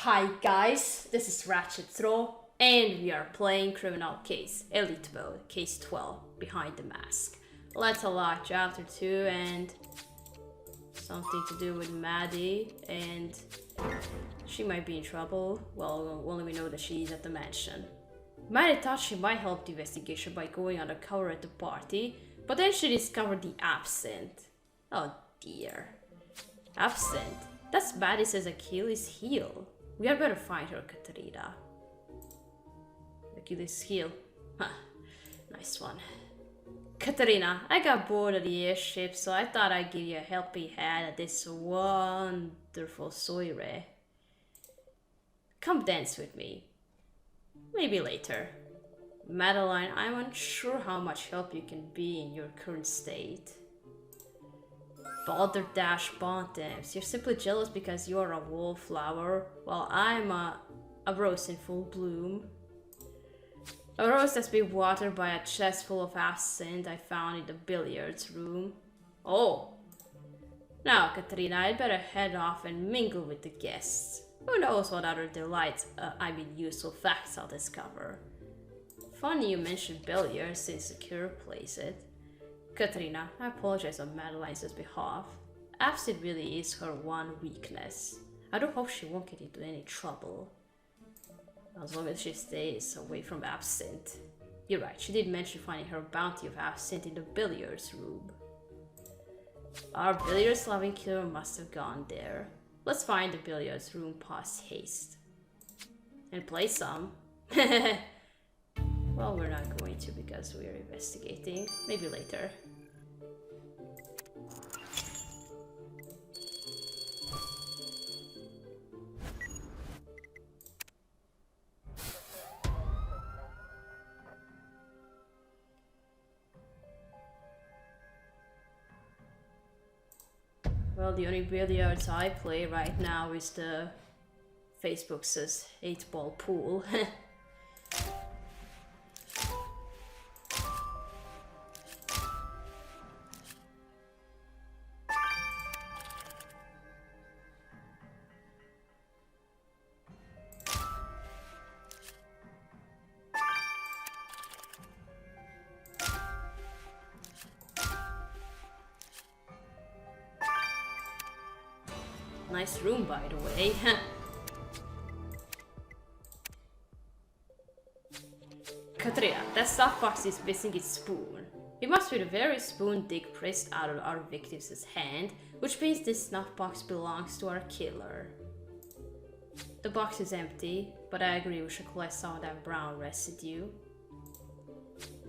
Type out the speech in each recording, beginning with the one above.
Hi guys, this is Ratchet Throw, and we are playing Criminal Case, Elite Mode, Case 12, Behind the Mask. Let's unlock Chapter 2 and something to do with Maddie, and she might be in trouble. Well, only we know that she's at the mansion. Maddie thought she might help the investigation by going undercover at the party, but then she discovered the absinthe. Oh dear. Absinthe? That's Maddie's Achilles heel. We had better find her, Katerina. Achilles heel. Huh. Nice one. Katerina, I got bored of the airship, so I thought I'd give you a helping hand at this wonderful soiree. Come dance with me. Maybe later. Madeline, I'm unsure how much help you can be in your current state. Balderdash Bontemps, you're simply jealous because you're a wallflower, while I'm a rose in full bloom. A rose that's been watered by a chest full of absinthe I found in the billiards room. Oh! Now, Katerina, I'd better head off and mingle with the guests. Who knows what other delights, useful facts I'll discover. Funny you mentioned billiards since the cure plays it. Katerina, I apologize on Madeline's behalf. Absinthe really is her one weakness. I do hope she won't get into any trouble. As long as she stays away from absinthe. You're right, she did mention finding her bounty of absinthe in the billiards room. Our billiards loving killer must have gone there. Let's find the billiards room post haste. And play some. Well, we're not going to because we're investigating. Maybe later. Well, the only billiards I play right now is the Facebook's 8-ball pool. Nice room, by the way. Katrina, that stuff box is missing its spoon. It must be the very spoon Dick pressed out of our victim's hand, which means this snuff box belongs to our killer. The box is empty, but I agree we should collect some of that brown residue.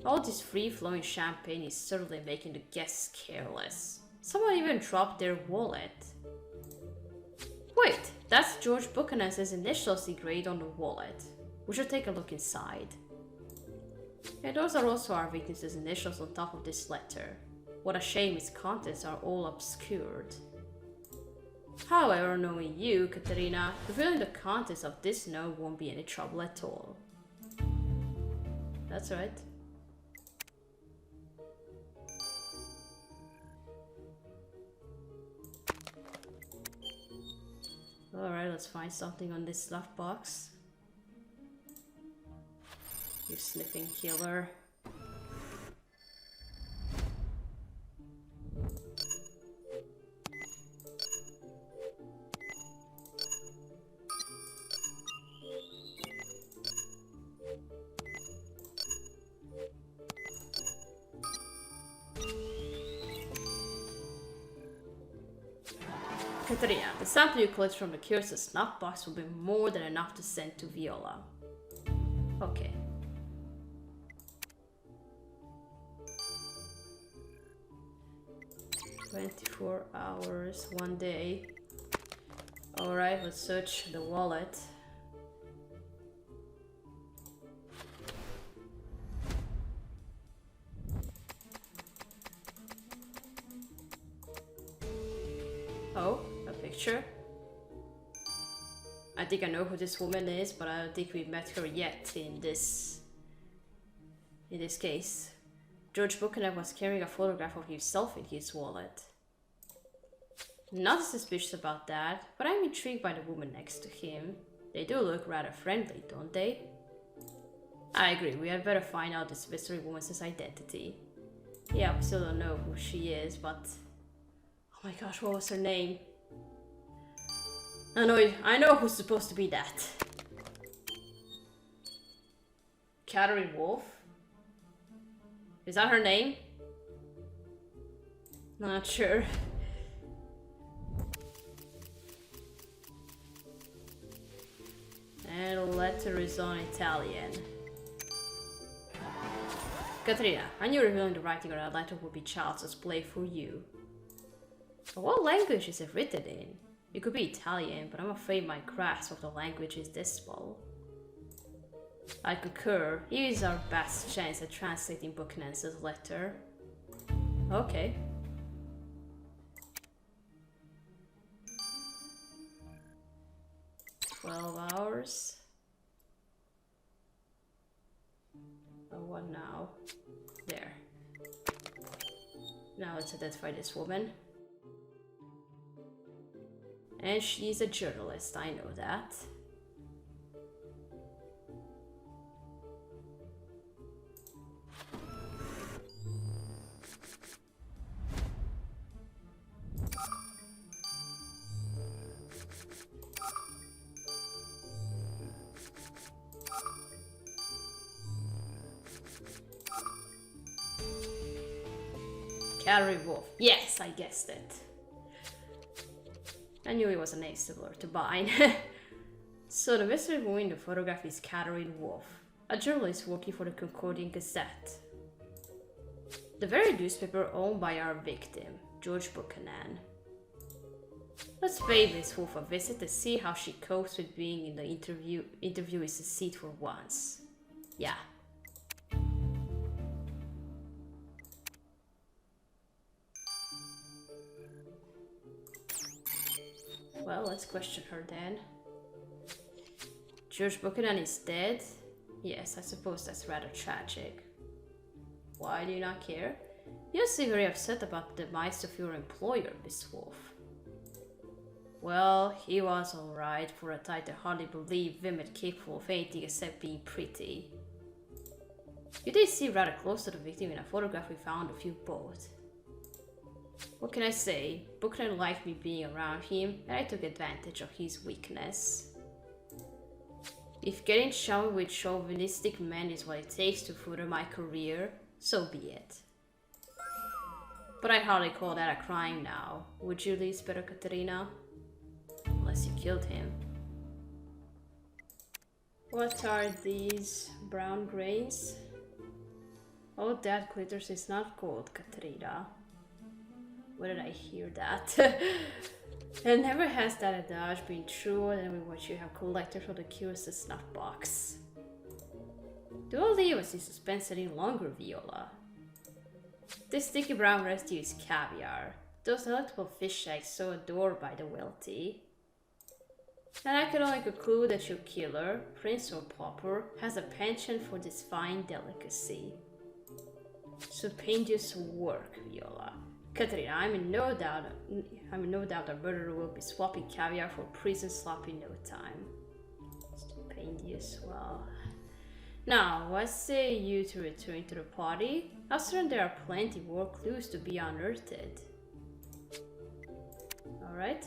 All this free-flowing champagne is certainly making the guests careless. Someone even dropped their wallet. Wait, that's George Buchanan's initials engraved on the wallet. We should take a look inside. Yeah, those are also our victim's initials on top of this letter. What a shame its contents are all obscured. However, knowing you, Katerina, revealing the contents of this note won't be any trouble at all. That's right. Alright, let's find something on this stuff box. You sniffing killer. Katerina, the sample you collect from the curious snuff box will be more than enough to send to Viola. Okay. "24 hours, 1 day. Alright, let's search the wallet. Oh, a picture. I think I know who this woman is, but I don't think we've met her yet in this case. George Buchanan was carrying a photograph of himself in his wallet. Not suspicious about that, but I'm intrigued by the woman next to him. They do look rather friendly, don't they? I agree, we had better find out this mystery woman's identity. Yeah, we still don't know who she is, but... Oh my gosh, what was her name? I know who's supposed to be that. Catherine Wolf? Is that her name? Not sure. And the letter is on Italian. Katrina, I knew revealing the writing on that letter would be child's play for you. But what language is it written in? It could be Italian, but I'm afraid my grasp of the language is dismal. I concur. Here is our best chance at translating Buchanan's letter. Okay. $12. Oh, what now? There. Now let's identify this woman. And she's a journalist, I know that. Carrie Wolf. Yes, I guessed it. I knew it was a name similar to mine. So the mystery woman in the photograph is Catherine Wolf, a journalist working for the Concordian Gazette, the very newspaper owned by our victim, George Buchanan. Let's pay Miss Wolf a visit to see how she copes with being in the interviewee's seat for once. Yeah. Well, let's question her then. George Buchanan is dead? Yes, I suppose that's rather tragic. Why do you not care? You seem very upset about the demise of your employer, Miss Wolf. Well, he was alright for a type to hardly believe women capable of anything except being pretty. You did seem rather close to the victim in a photograph we found of you both. What can I say? Buchanan liked me being around him, and I took advantage of his weakness. If getting showered with chauvinistic men is what it takes to further my career, so be it. But I'd hardly call that a crime now. Would you, Lisbeth or Katerina? Unless you killed him. What are these brown grains? Oh, that glitters is not gold, Katerina. Where did I hear that? And never has that adage been truer than with what you have collected from the curious snuff box. Don't leave us in suspense any longer, Viola. This sticky brown residue is caviar, those delectable fish eggs so adored by the wealthy. And I can only conclude that your killer, prince or pauper, has a penchant for this fine delicacy. Stupendous work, Viola. Katerina, I'm in no doubt the murderer will be swapping caviar for prison slop in no time. Stupendous, well. Now, what say you to return to the party? I'm certain there are plenty more clues to be unearthed. Alright.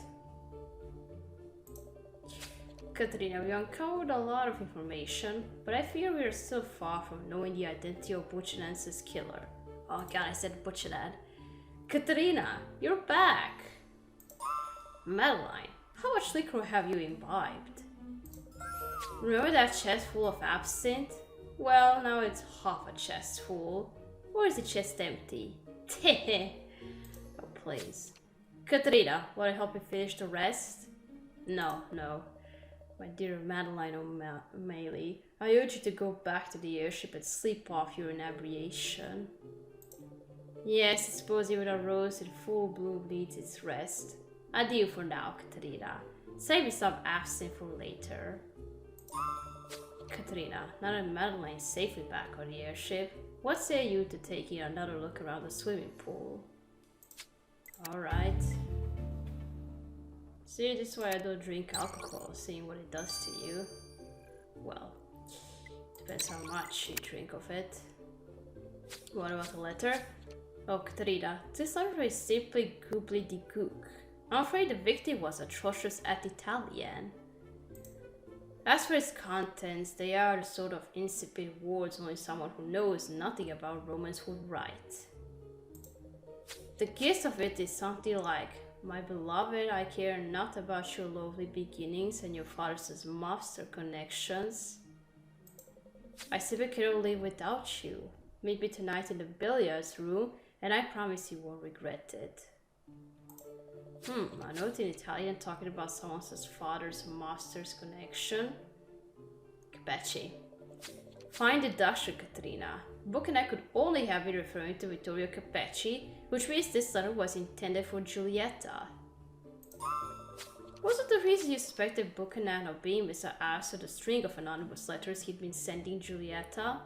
Katerina, we uncovered a lot of information, but I fear we are still far from knowing the identity of Buchanan's killer. Oh god, I said Buchanan. Katerina, you're back! Madeline, how much liquor have you imbibed? Remember that chest full of absinthe? Well, now it's half a chest full. Or is the chest empty? Oh, please. Katerina, will I help you finish the rest? No. My dear Madeline O'Malley, I urge you to go back to the airship and sleep off your inebriation. Yes, I suppose even a rose in full bloom needs its rest. Adieu for now, Katerina. Save me some absinthe for later. Katerina, now that Madeline is safely back on the airship, what say you to taking another look around the swimming pool? Alright. See, this is why I don't drink alcohol, seeing what it does to you. Well, depends how much you drink of it. What about the letter? Oh, Katerina, this letter is simply gobbledygook. I'm afraid the victim was atrocious at Italian. As for its contents, they are the sort of insipid words only someone who knows nothing about Romans would write. The gist of it is something like, "My beloved, I care not about your lovely beginnings and your father's master connections. I simply cannot live without you. Meet me tonight in the billiards room, and I promise you won't regret it." A note in Italian talking about someone's father's master's connection. Capecci. Fine deduction, Katrina. Book and I could only have been referring to Vittorio Capecci, which means this letter was intended for Giulietta. Was it the reason you suspected Buchanan of being Mr. After the string of anonymous letters he'd been sending Giulietta?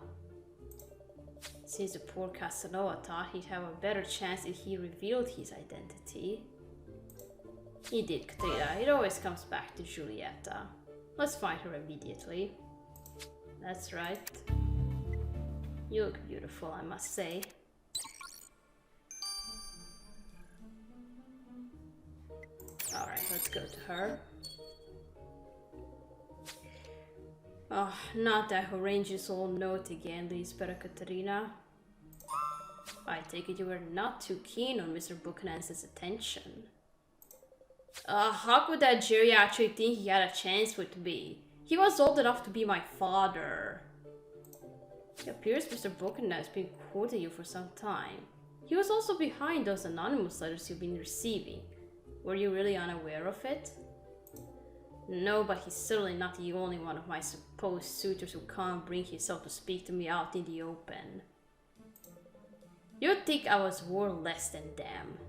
Since the poor Casanova thought he'd have a better chance if he revealed his identity. He did, Katrina. It always comes back to Giulietta. Let's find her immediately. That's right. You look beautiful, I must say. Alright, let's go to her. Oh, not that horrendous old note again, Lisbeth Katerina. I take it you were not too keen on Mr. Buchanan's attention. How could that Jerry actually think he had a chance with me? He was old enough to be my father. It appears Mr. Buchanan has been courting you for some time. He was also behind those anonymous letters you've been receiving. Were you really unaware of it? No, but he's certainly not the only one of my supposed suitors who can't bring himself to speak to me out in the open. You'd think I was worth less than them.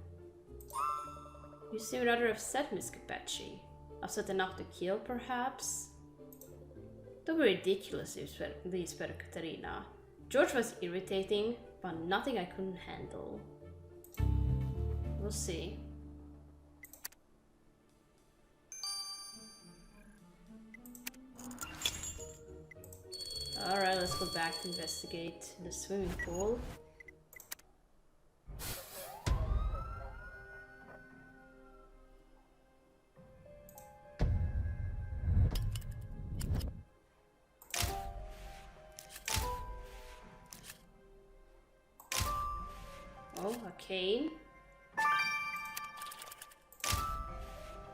You seem rather upset, Miss Capecci. Upset enough to kill, perhaps? Don't be ridiculous, Lisbeth Katerina. George was irritating, but nothing I couldn't handle. We'll see. Alright, let's go back to investigate the swimming pool. Oh, a cane.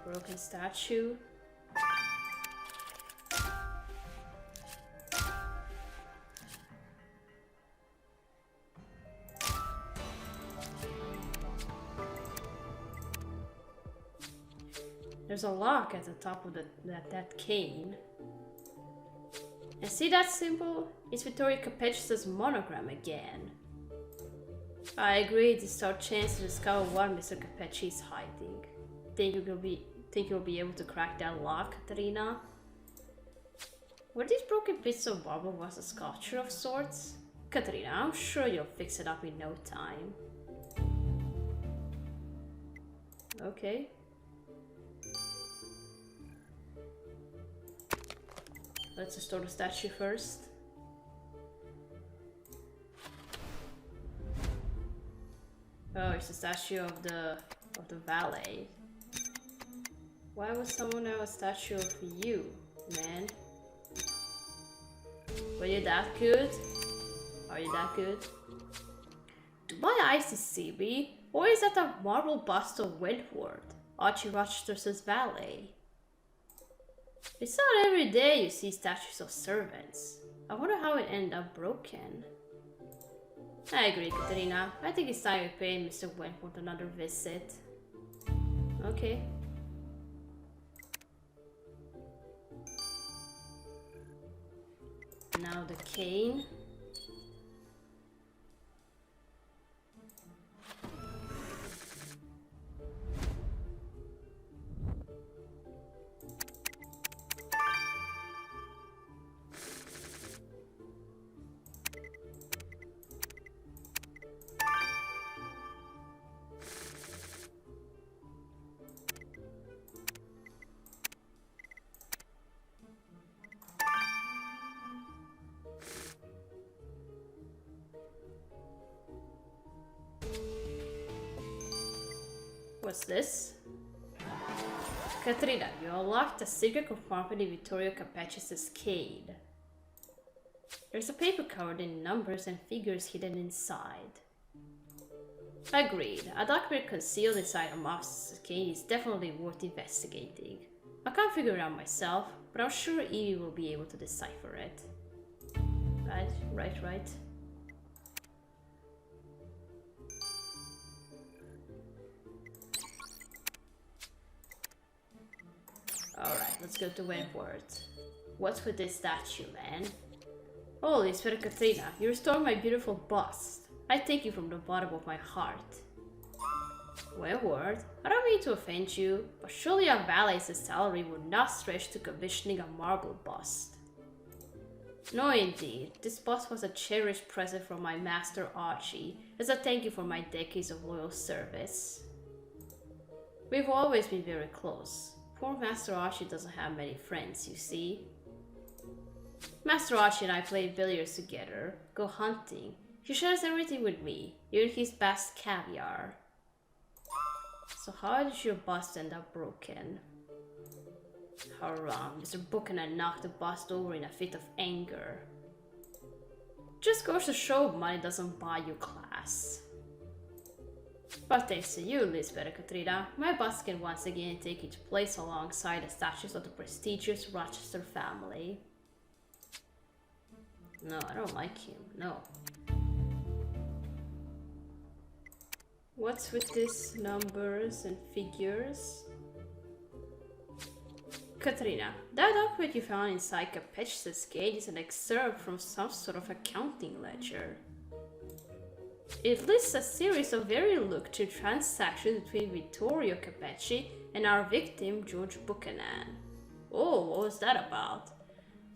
Broken statue. There's a lock at the top of that cane. And see that symbol? It's Vittorio Capecci's monogram again. I agree, it is our chance to discover what Mr. Capecci is hiding. Think you'll be able to crack that lock, Katerina? Were these broken bits of marble was a sculpture of sorts? Katerina, I'm sure you'll fix it up in no time. Okay. Let's restore the statue first. Oh, it's a statue of the valet. Why would someone have a statue of you, man? Were you that good? Are you that good? Do my eyes deceive me? Or is that a marble bust of Wentworth, Archie Rochester's valet? It's not every day you see statues of servants. I wonder how it ended up broken. I agree, Katerina. I think it's time we pay Mr. Wentworth another visit. Okay. Now the cane. What's this? Katrina, you unlocked a secret compartment in Vittorio Capecci's escade. There's a paper covered in numbers and figures hidden inside. Agreed. A document concealed inside a master's escade is definitely worth investigating. I can't figure it out myself, but I'm sure Evie will be able to decipher it. Right. Alright, let's go to Wentworth. What's with this statue, man? Holy Spirit Katrina, you restored my beautiful bust. I thank you from the bottom of my heart. Wentworth, I don't mean to offend you, but surely a valet's salary would not stretch to commissioning a marble bust. No indeed, this bust was a cherished present from my master Archie, as a thank you for my decades of loyal service. We've always been very close. Poor Master Archie doesn't have many friends, you see. Master Archie and I play billiards together, go hunting. He shares everything with me, even his best caviar. So how did your bust end up broken? How wrong, Mr. Buchanan knocked the bust over in a fit of anger. Just goes to show money doesn't buy you class. But thanks to you, Lisbeth Katrina, my bust can once again take its place alongside the statues of the prestigious Rochester family. No, I don't like him, no. What's with these numbers and figures? Katrina, that document you found inside Capecci's cage is an excerpt from some sort of accounting ledger. It lists a series of very lucrative transactions between Vittorio Capecci and our victim, George Buchanan. Oh, what was that about?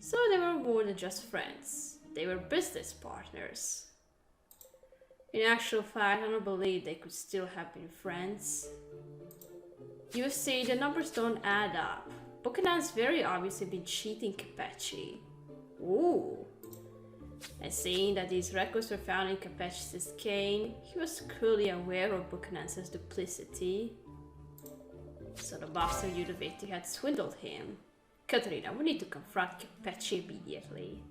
So they were more than just friends. They were business partners. In actual fact, I don't believe they could still have been friends. You see, the numbers don't add up. Buchanan's very obviously been cheating Capecci. Ooh. And seeing that these records were found in Capecci's cane, he was clearly aware of Buchanan's duplicity. So the master knew the victim had swindled him. Katrina, we need to confront Capecci immediately.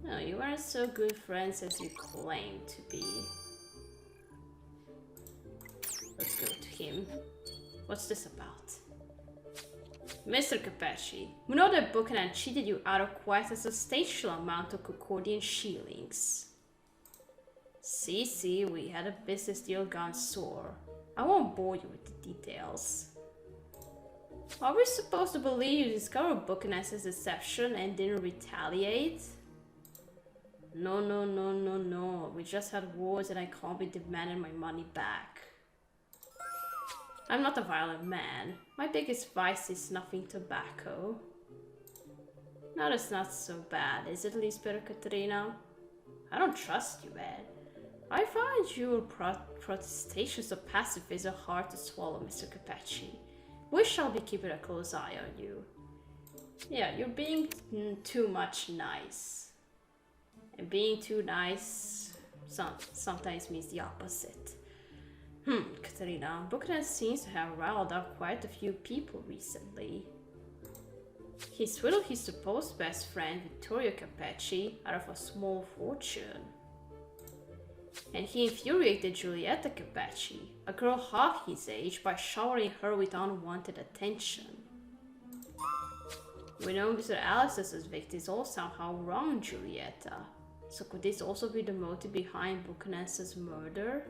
No, you aren't so good friends as you claim to be. Let's go to him. What's this about? Mr. Capecci, we know that Buchanan cheated you out of quite a substantial amount of Concordian shillings. See, we had a business deal gone sour. I won't bore you with the details. Are we supposed to believe you discovered Buchanan's deception and didn't retaliate? No. We just had wars and I can't be demanding my money back. I'm not a violent man. My biggest vice is snuffing tobacco. Now that's not so bad, is it, Lisbeth Katrina? I don't trust you, Ed. I find your protestations of pacifism hard to swallow, Mr. Capecci. We shall be keeping a close eye on you. Yeah, you're being too much nice. And being too nice sometimes means the opposite. Katerina, Buchanan seems to have riled up quite a few people recently. He swindled his supposed best friend, Vittorio Capecci, out of a small fortune. And he infuriated Giulietta Capecci, a girl half his age, by showering her with unwanted attention. We know Mr. Alexis's victims all somehow wronged Giulietta, so could this also be the motive behind Buchanan's murder?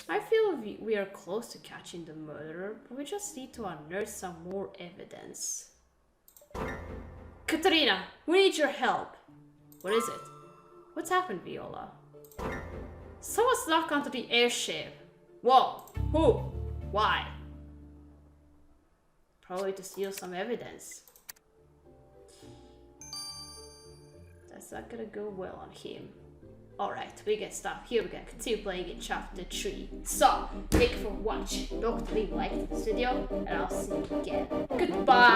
I feel we are close to catching the murderer, but we just need to unearth some more evidence. Katerina, we need your help! What is it? What's happened, Viola? Someone snuck onto the airship. Whoa! Who? Why? Probably to steal some evidence. That's not gonna go well on him. Alright, we can stop here. We're gonna continue playing in chapter 3. So, thank you for watching. Don't leave a like to this video, and I'll see you again. Goodbye!